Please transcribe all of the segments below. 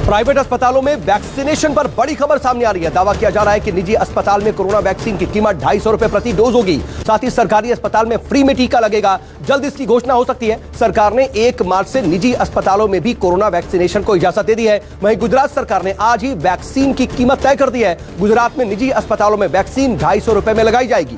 Private अस्पतालों में vaccination पर बड़ी खबर सामने आ रही है। दावा किया जा रहा है कि निजी अस्पताल में कोरोना वैक्सीन की कीमत 250 रुपए प्रति डोज होगी। साथ ही सरकारी अस्पताल में फ्री में टीका लगेगा। जल्द इसकी घोषणा हो सकती है। सरकार ने 1 मार्च से निजी अस्पतालों में भी कोरोना वैक्सीनेशन को इजाजत दे दी है। वहीं गुजरात सरकार ने आज ही वैक्सीन की कीमत तय कर दी है। गुजरात में निजी अस्पतालों में वैक्सीन 250 रुपए में लगाई जाएगी।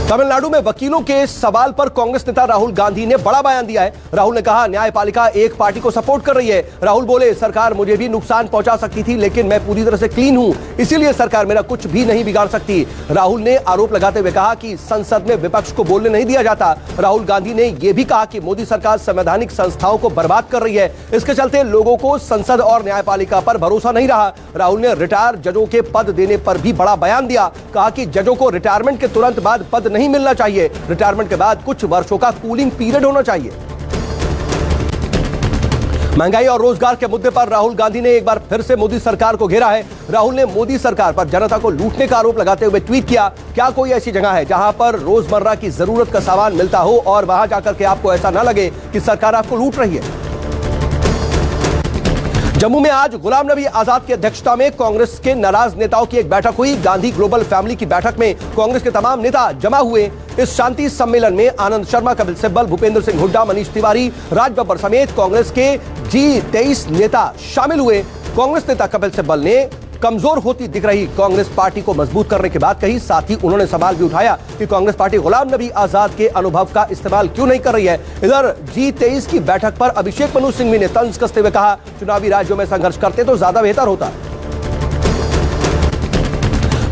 तमिलनाडु में वकीलों के सवाल पर कांग्रेस नेता राहुल गांधी ने बड़ा बयान दिया है। राहुल ने कहा, न्यायपालिका एक पार्टी को सपोर्ट कर रही है। राहुल बोले, सरकार मुझे भी नुकसान पहुंचा सकती थी, लेकिन मैं पूरी तरह से क्लीन हूं, इसीलिए सरकार मेरा कुछ भी नहीं बिगाड़ सकती। राहुल ने आरोप लगाते हुए कहा कि संसद में विपक्ष को बोलने नहीं दिया जाता। राहुल गांधी ने यह भी कहा कि मोदी सरकार संवैधानिक संस्थाओं को बर्बाद कर रही है। इसके चलते लोगों को संसद और न्यायपालिका पर भरोसा नहीं रहा। राहुल ने रिटायर जजों के पद देने पर भी बड़ा बयान दिया। कहा कि जजों को रिटायरमेंट के तुरंत बाद पद नहीं मिलना चाहिए। रिटायरमेंट के बाद कुछ वर्षों का कूलिंग पीरियड होना चाहिए। महंगाई और रोजगार के मुद्दे पर राहुल गांधी ने एक बार फिर से मोदी सरकार को घेरा है। राहुल ने मोदी सरकार पर जनता को लूटने का आरोप लगाते हुए ट्वीट किया, क्या कोई ऐसी जगह है जहां पर रोजमर्रा की जरूरत का सामान मिलता हो और वहां जाकर के आपको ऐसा ना लगे कि सरकार आपको लूट रही है। जम्मू में आज गुलाम नबी आजाद की अध्यक्षता में कांग्रेस के नाराज नेताओं की एक बैठक हुई। गांधी ग्लोबल फैमिली की बैठक में कांग्रेस के तमाम नेता जमा हुए। इस शांति सम्मेलन में आनंद शर्मा, कपिल सिब्बल, भूपेंद्र सिंह हुड्डा, मनीष तिवारी, राज बब्बर समेत कांग्रेस के G23 नेता शामिल हुए। कांग्रेस नेता कपिल सिब्बल ने कमजोर होती दिख रही कांग्रेस पार्टी को मजबूत करने की बात कही। साथ ही उन्होंने सवाल भी उठाया कि कांग्रेस पार्टी गुलाम नबी आजाद के अनुभव का इस्तेमाल क्यों नहीं कर रही है। इधर G23 की बैठक पर अभिषेक मनु सिंघवी ने तंज कसते हुए कहा, चुनावी राज्यों में संघर्ष करते तो ज्यादा बेहतर होता।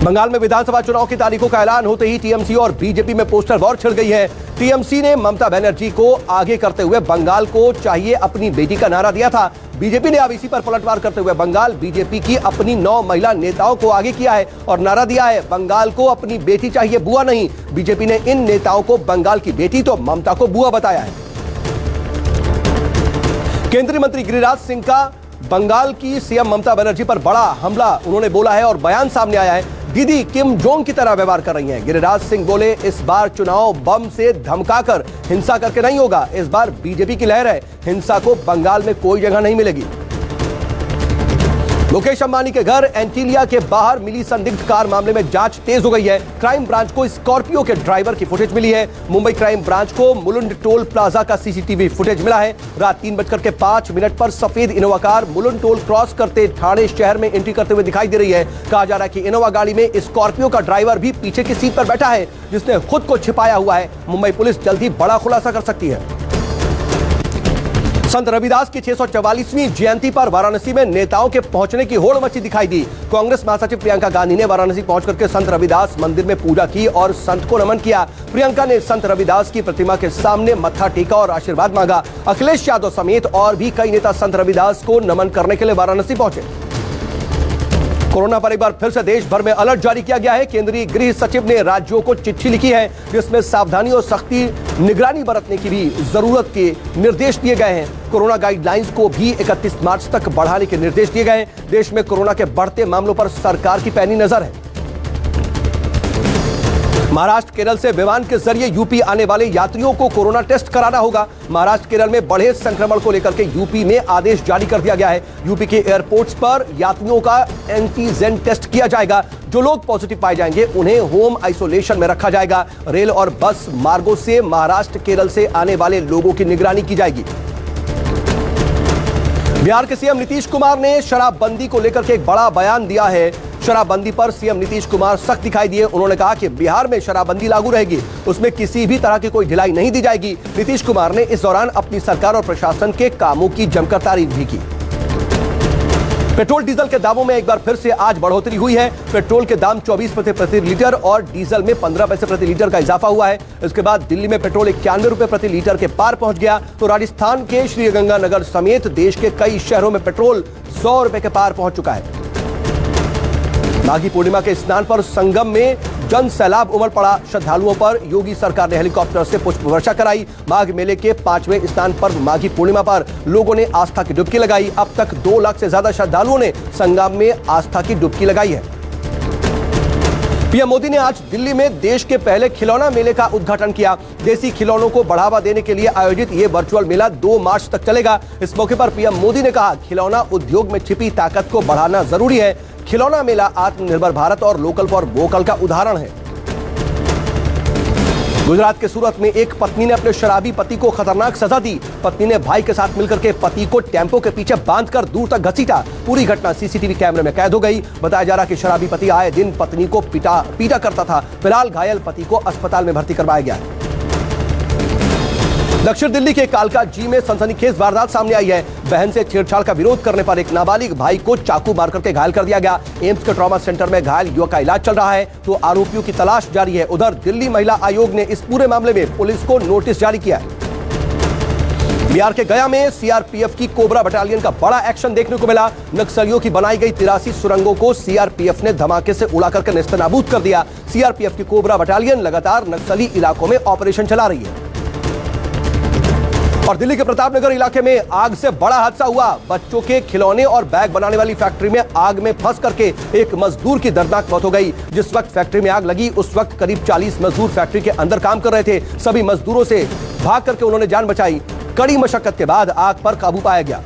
बंगाल में विधानसभा चुनाव की तारीखों का ऐलान होते ही टीएमसी और बीजेपी में पोस्टर वॉर छिड़ गई है। टीएमसी ने ममता बनर्जी को आगे करते हुए बंगाल को चाहिए अपनी बेटी का नारा दिया था। बीजेपी ने अब इसी पर पलटवार करते हुए बंगाल बीजेपी की अपनी 9 महिला नेताओं को आगे किया है और नारा दिया है, बंगाल को अपनी बेटी चाहिए, बुआ नहीं। बीजेपी ने इन नेताओं को बंगाल की बेटी तो ममता को बुआ बताया है। केंद्रीय मंत्री गिरिराज सिंह का बंगाल की सीएम ममता बनर्जी पर बड़ा हमला उन्होंने बोला है और बयान सामने आया है। दीदी किम जोंग की तरह व्यवहार कर रही हैं। गिरिराज सिंह बोले, इस बार चुनाव बम से धमकाकर हिंसा करके नहीं होगा। इस बार बीजेपी की लहर है, हिंसा को बंगाल में कोई जगह नहीं मिलेगी। मुकेश अंबानी के घर एंटीलिया के बाहर मिली संदिग्ध कार मामले में जांच तेज हो गई है। क्राइम ब्रांच को स्कॉर्पियो के ड्राइवर की फुटेज मिली है। मुंबई क्राइम ब्रांच को मुलुंड टोल प्लाजा का सीसीटीवी फुटेज मिला है। रात 3:05 पर सफेद Innova car Mulund toll cross करते ठाणे शहर में एंट्री करते हुए दिखाई दे रही है। कहा जा रहा है कि इनोवा गाड़ी में स्कॉर्पियो का ड्राइवर भी पीछे की सीट पर बैठा है, जिसने खुद को छिपाया हुआ है। मुंबई पुलिस जल्द ही बड़ा खुलासा कर सकती है। संत रविदास की 644वीं जयंती पर वाराणसी में नेताओं के पहुंचने की होड़ मची दिखाई दी। कांग्रेस महासचिव प्रियंका गांधी ने वाराणसी पहुंचकर के संत रविदास मंदिर में पूजा की और संत को नमन किया। प्रियंका ने संत रविदास की प्रतिमा के सामने मत्था टेका और आशीर्वाद मांगा। अखिलेश यादव समेत और भी कई नेता संत रविदास को नमन करने के लिए वाराणसी पहुंचे। कोरोना पर एक बार फिर से देश भर में अलर्ट जारी किया गया है। केंद्रीय गृह सचिव ने राज्यों को चिट्ठी लिखी है, जिसमें सावधानी और सख्ती निगरानी बरतने की भी जरूरत के निर्देश दिए गए हैं। कोरोना गाइडलाइंस को भी 31 मार्च तक बढ़ाने के निर्देश दिए गए हैं। देश में कोरोना के बढ़ते मामलों पर सरकार की पैनी नजर है। महाराष्ट्र केरल से विमान के जरिए यूपी आने वाले यात्रियों को कोरोना टेस्ट कराना होगा। महाराष्ट्र केरल में बढ़े संक्रमण को लेकर के यूपी में आदेश जारी कर दिया गया है। यूपी के एयरपोर्ट्स पर यात्रियों का एंटीजन टेस्ट किया जाएगा। जो लोग पॉजिटिव पाए जाएंगे उन्हें होम आइसोलेशन में रखा जाएगा। रेल और बस मार्गों से महाराष्ट्र केरल से आने वाले लोगों की निगरानी की जाएगी। बिहार के सीएम नीतीश कुमार ने शराबबंदी को लेकर के एक बड़ा बयान दिया है। शराबबंदी पर सीएम नीतीश कुमार सख्त दिखाई दिए। उन्होंने कहा कि बिहार में शराबबंदी लागू रहेगी, उसमें किसी भी तरह की कोई ढिलाई नहीं दी जाएगी। नीतीश कुमार ने इस दौरान अपनी सरकार और प्रशासन के कामों की जमकर तारीफ भी की। पेट्रोल डीजल के दामों में एक बार फिर से आज बढ़ोतरी हुई है। पेट्रोल के दाम 24 पैसे प्रति लीटर और डीजल में 15 पैसे प्रति लीटर का इजाफा हुआ है। इसके बाद दिल्ली में पेट्रोल 91 रुपए प्रति लीटर के पार पहुंच गया, तो राजस्थान के श्रीगंगानगर समेत देश के कई शहरों में पेट्रोल 100 रुपए के पार पहुंच चुका है। माघी पूर्णिमा के स्नान पर संगम में जन सैलाब उमड़ पड़ा। श्रद्धालुओं पर योगी सरकार ने हेलीकॉप्टर से पुष्प वर्षा कराई। माघ मेले के 5वें स्नान पर्व माघी पूर्णिमा पर लोगों ने आस्था की डुबकी लगाई। अब तक 2 लाख से ज्यादा श्रद्धालुओं ने संगम में आस्था की डुबकी लगाई है। पीएम मोदी ने आज दिल्ली में देश के पहले खिलौना मेले का उद्घाटन किया। देसी खिलौनों को बढ़ावा देने के लिए आयोजित ये वर्चुअल मेला 2 मार्च तक चलेगा। इस मौके पर पीएम मोदी ने कहा, खिलौना उद्योग में छिपी ताकत को बढ़ाना जरूरी है। खिलौना मेला आत्मनिर्भर भारत और लोकल फॉर वोकल का उदाहरण है। गुजरात के सूरत में एक पत्नी ने अपने शराबी पति को खतरनाक सजा दी। पत्नी ने भाई के साथ मिलकर के पति को टेम्पो के पीछे बांधकर दूर तक घसीटा। पूरी घटना सीसीटीवी कैमरे में कैद हो गई। बताया जा रहा कि शराबी पति आए दिन पत्नी को पीटा करता था। फिलहाल घायल पति को अस्पताल में भर्ती करवाया गया है। दक्षिण दिल्ली के कालका जी में सनसनीखेज वारदात सामने आई है। बहन से छेड़छाड़ का विरोध करने पर एक नाबालिग भाई को चाकू मार करके घायल कर दिया गया। एम्स के ट्रॉमा सेंटर में घायल युवक का इलाज चल रहा है, तो आरोपियों की तलाश जारी है। उधर दिल्ली महिला आयोग ने इस पूरे मामले में पुलिस को नोटिस जारी किया है। बिहार के गया में सीआरपीएफ की कोबरा बटालियन का बड़ा एक्शन देखने को मिला। नक्सलियों की बनाई गई 83 सुरंगों को सीआरपीएफ ने धमाके से उड़ा करके नेस्तनाबूद कर दिया। सीआरपीएफ की कोबरा बटालियन लगातार नक्सली इलाकों में ऑपरेशन चला रही है। और दिल्ली के प्रतापनगर इलाके में आग से बड़ा हादसा हुआ। बच्चों के खिलौने और बैग बनाने वाली फैक्ट्री में आग में फंस करके एक मजदूर की दर्दनाक मौत हो गई। जिस वक्त फैक्ट्री में आग लगी उस वक्त करीब 40 मजदूर फैक्ट्री के अंदर काम कर रहे थे। सभी मजदूरों से भाग करके उन्होंने जान बचाई। कड़ी मशक्कत के बाद आग पर काबू पाया गया।